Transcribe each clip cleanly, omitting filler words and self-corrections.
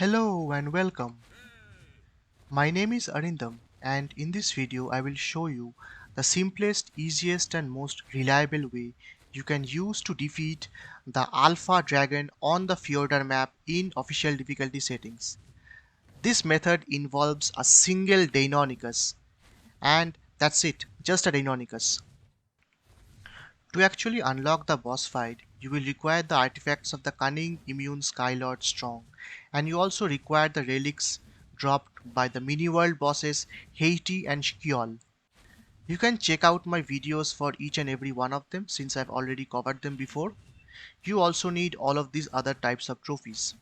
Hello and welcome. My name is Arindam and in this video I will show you the simplest, easiest and most reliable way you can use to defeat the Alpha Dragon on the Fjordur map in official difficulty settings. This method involves a single Deinonychus and that's it, just a Deinonychus. To actually unlock the boss fight, you will require the artifacts of the Cunning, Immune, Skylord, Strong, and you also require the relics dropped by the mini-world bosses Haiti and Skjold. You can check out my videos for each and every one of them since I've already covered them before. You also need all of these other types of trophies.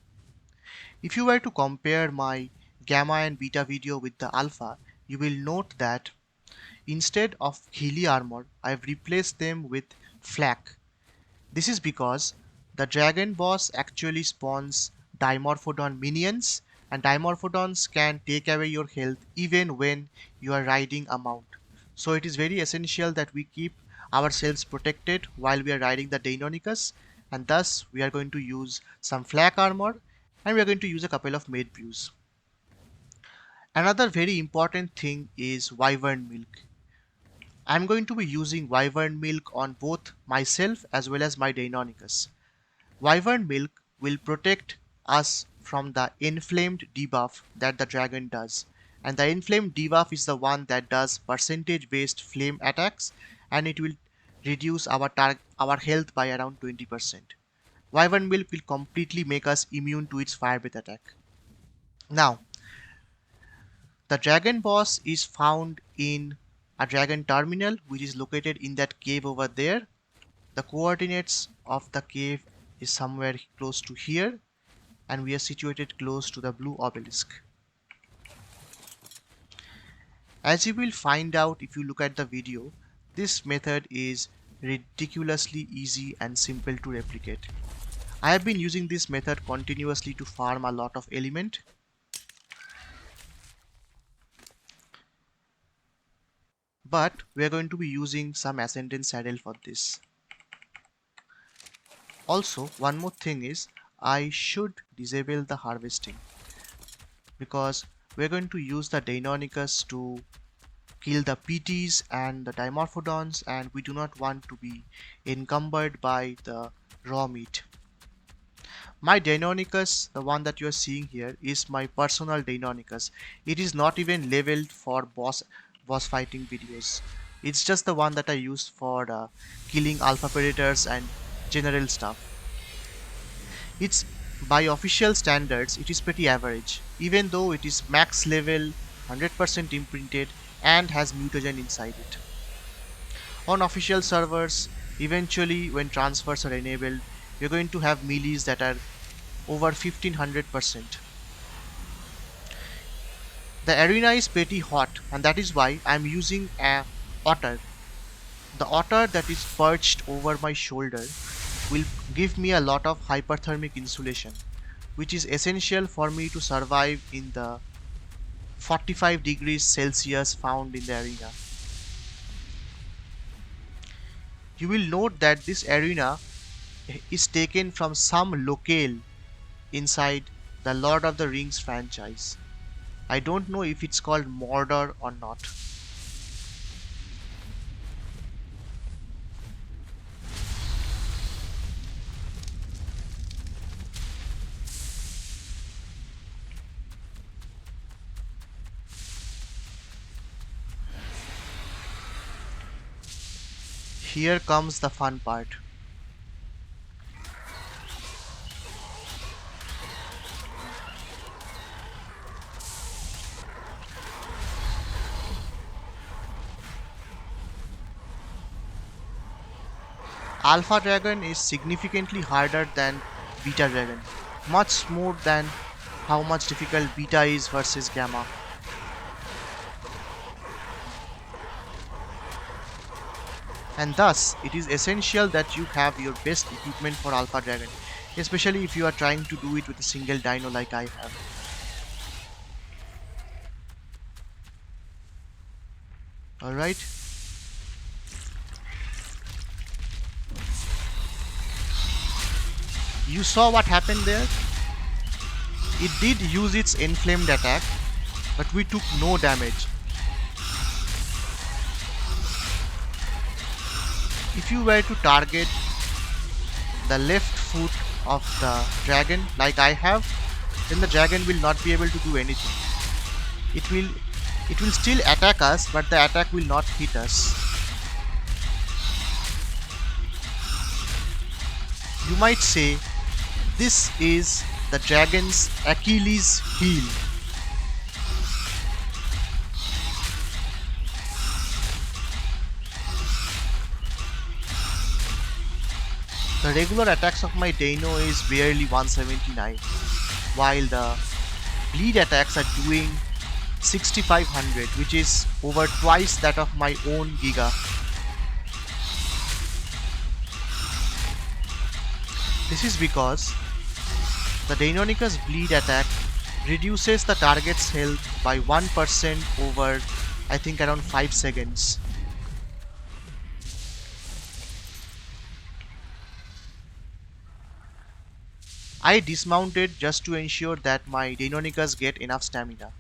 If you were to compare my Gamma and Beta video with the Alpha, you will note that instead of Healy armor, I've replaced them with flak. This is because the dragon boss actually spawns Dimorphodon minions and Dimorphodons can take away your health even when you are riding a mount. So it is very essential that we keep ourselves protected while we are riding the Deinonychus, and thus we are going to use some flak armor and we are going to use a couple of made brews. Another very important thing is wyvern milk. I'm going to be using wyvern milk on both myself as well as my Deinonychus. Wyvern milk will protect us from the inflamed debuff that the dragon does. And the inflamed debuff is the one that does percentage based flame attacks and it will reduce our health by around 20%. Wyvern milk will completely make us immune to its fire breath attack. Now, the dragon boss is found in a dragon terminal which is located in that cave over there. The coordinates of the cave is somewhere close to here and we are situated close to the blue obelisk. As you will find out if you look at the video, this method is ridiculously easy and simple to replicate. I have been using this method continuously to farm a lot of element. But we are going to be using some Ascendant Saddle for this. Also, one more thing is I should disable the harvesting because we're going to use the Deinonychus to kill the PTs and the Dimorphodons and we do not want to be encumbered by the raw meat. My Deinonychus, the one that you are seeing here, is my personal Deinonychus. It is not even leveled for boss fighting videos. It's just the one that I use for killing alpha predators and general stuff. It's by official standards it is pretty average, even though it is max level, 100% imprinted and has mutagen inside it. On official servers, eventually when transfers are enabled, you're going to have melees that are over 1500%. The arena is pretty hot and that is why I'm using an otter. The otter that is perched over my shoulder will give me a lot of hyperthermic insulation, which is essential for me to survive in the 45 degrees Celsius found in the arena. You will note that this arena is taken from some locale inside the Lord of the Rings franchise. I don't know if it's called Mordor or not. Here comes the fun part. Alpha Dragon is significantly harder than Beta Dragon, much more than how much difficult Beta is versus Gamma. And thus, it is essential that you have your best equipment for Alpha Dragon, especially if you are trying to do it with a single dino like I have. Alright. You saw what happened there? It did use its inflamed attack, but we took no damage. If you were to target the left foot of the dragon like I have, then the dragon will not be able to do anything. It will still attack us, but the attack will not hit us. You might say this is the dragon's Achilles heel. The regular attacks of my Dino is barely 179, while the bleed attacks are doing 6500, which is over twice that of my own Giga. This is because the Deinonychus bleed attack reduces the target's health by 1% over, I think, around 5 seconds. I dismounted just to ensure that my Deinonychus get enough stamina.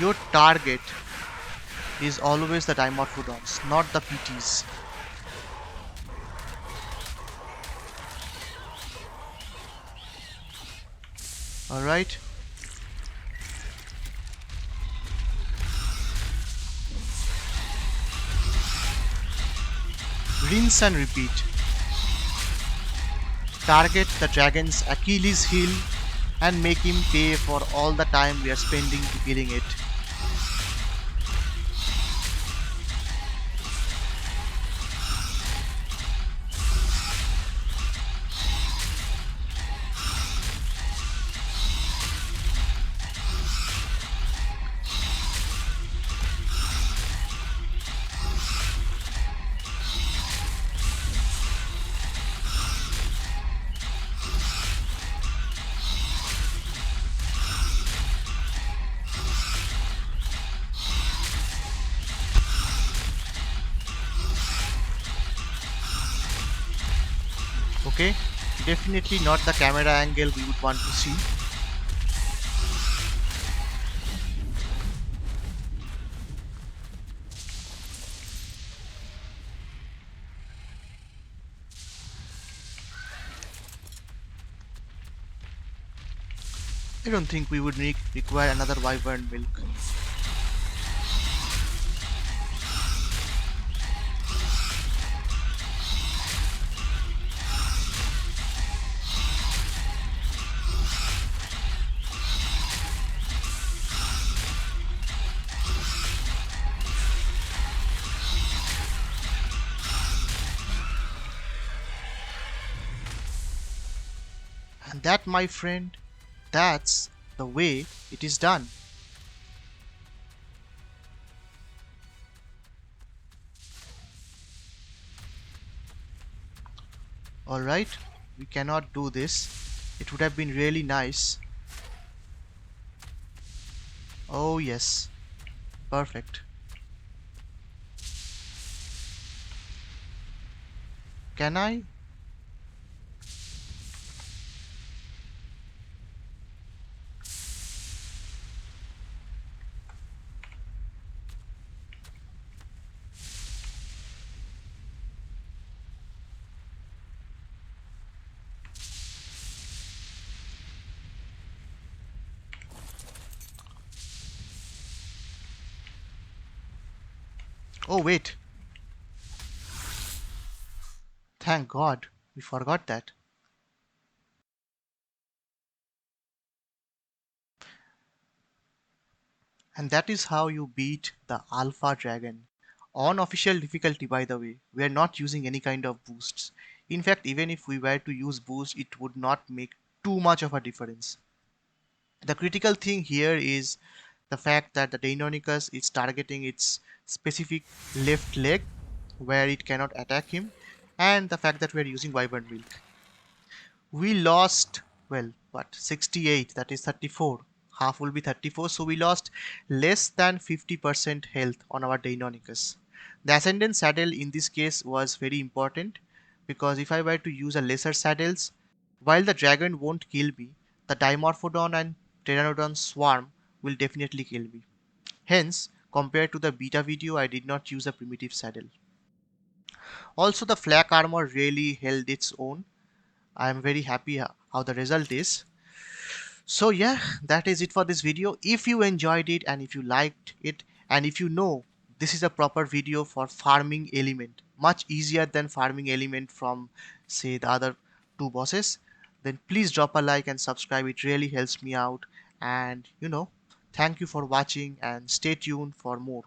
Your target is always the Dimorphodons, not the PTs. Alright. Rinse and repeat. Target the dragon's Achilles heel and make him pay for all the time we are spending to killing it. Okay, definitely not the camera angle we would want to see. I don't think we would require another wyvern milk. And that, my friend, that's the way it is done. Alright, we cannot do this. It would have been really nice. Oh yes, perfect. Can I? Oh wait. Thank God, we forgot that. And that is how you beat the Alpha Dragon. On official difficulty, by the way, we are not using any kind of boosts. In fact, even if we were to use boost, it would not make too much of a difference. The critical thing here is the fact that the Deinonychus is targeting its specific left leg where it cannot attack him, and the fact that we are using Wyvern Milk. We lost, well, what, 68, that is 34. Half will be 34, so we lost less than 50% health on our Deinonychus. The Ascendant Saddle in this case was very important because if I were to use a lesser saddles, while the dragon won't kill me, the Dimorphodon and Pteranodon swarm will definitely kill me. Hence, compared to the beta video, I did not use a primitive saddle. Also, the flak armor really held its own. I am very happy how the result is. So yeah, that is it for this video. If you enjoyed it and if you liked it and if you know this is a proper video for farming element, much easier than farming element from say the other two bosses, then please drop a like and subscribe. It really helps me out. And thank you for watching and stay tuned for more.